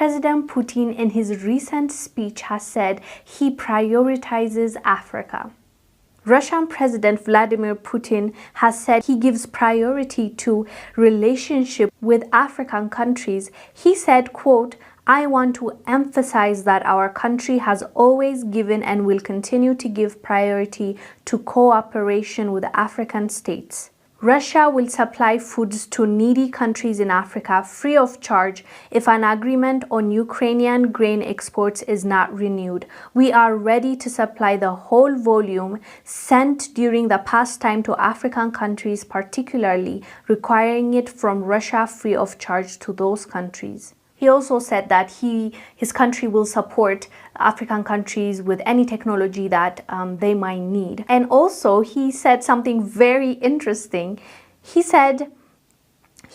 President Putin in his recent speech has said he prioritizes Africa. Russian President Vladimir Putin has said he gives priority to relationship with African countries. He said, quote, "I want to emphasize that our country has always given and will continue to give priority to cooperation with African states. Russia will supply foods to needy countries in Africa free of charge if an agreement on Ukrainian grain exports is not renewed. We are ready to supply the whole volume sent during the past time to African countries, particularly requiring it from Russia free of charge to those countries." He also said that his country will support African countries with any technology that they might need. And also he said something very interesting. He said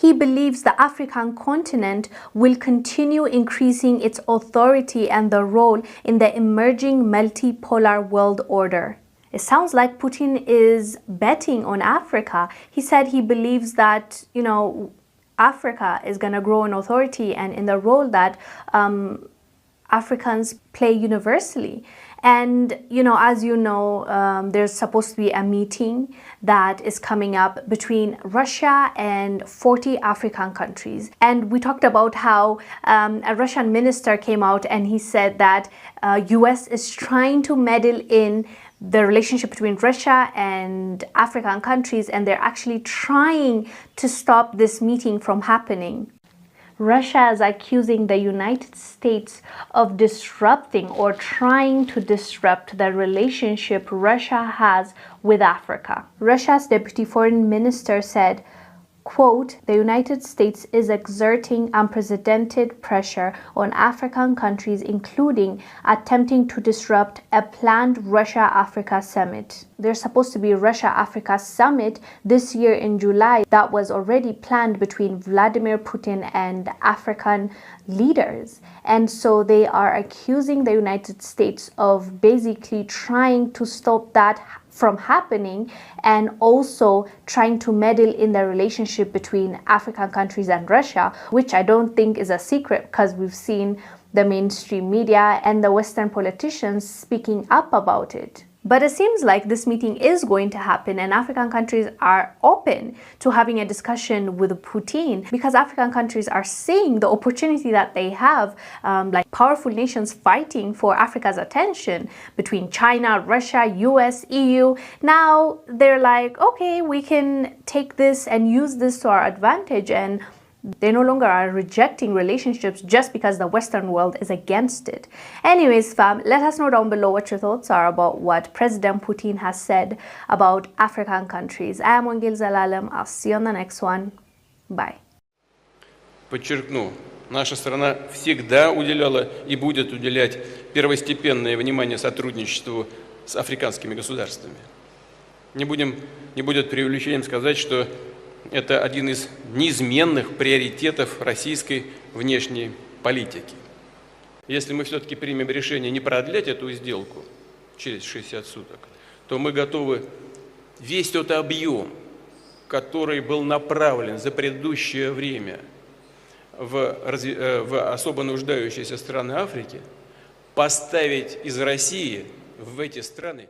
he believes the African continent will continue increasing its authority and the role in the emerging multipolar world order. It sounds like Putin is betting on Africa. He said he believes that, Africa is going to grow in authority and in the role that Africans play universally. And, as you know, there's supposed to be a meeting that is coming up between Russia and 40 African countries. And we talked about how a Russian minister came out and he said that US is trying to meddle in the relationship between Russia and African countries, and they're actually trying to stop this meeting from happening. Russia is accusing the United States of disrupting or trying to disrupt the relationship Russia has with Africa. Russia's deputy foreign minister said, quote, "The United States is exerting unprecedented pressure on African countries, including attempting to disrupt a planned Russia-Africa summit." There's supposed to be a Russia-Africa summit this year in July that was already planned between Vladimir Putin and African leaders. And so they are accusing the United States of basically trying to stop that from happening and also trying to meddle in the relationship between African countries and Russia, which I don't think is a secret because we've seen the mainstream media and the Western politicians speaking up about it. But it seems like this meeting is going to happen and African countries are open to having a discussion with Putin because African countries are seeing the opportunity that they have, like powerful nations fighting for Africa's attention between China, Russia, US, EU. Now they're like, okay, we can take this and use this to our advantage, and they no longer are rejecting relationships just because the Western world is against it. Anyways, fam, let us know down below what your thoughts are about what President Putin has said about African countries. I am Wangil Zalalem. I'll see you on the next one. Bye. Подчеркну, наша страна всегда уделяла и будет уделять первостепенное внимание сотрудничеству с африканскими государствами. Не будет преувеличением сказать, что это один из неизменных приоритетов российской внешней политики. Если мы все-таки примем решение не продлять эту сделку через 60 суток, то мы готовы весь тот объем, который был направлен за предыдущее время в особо нуждающиеся страны Африки, поставить из России в эти страны.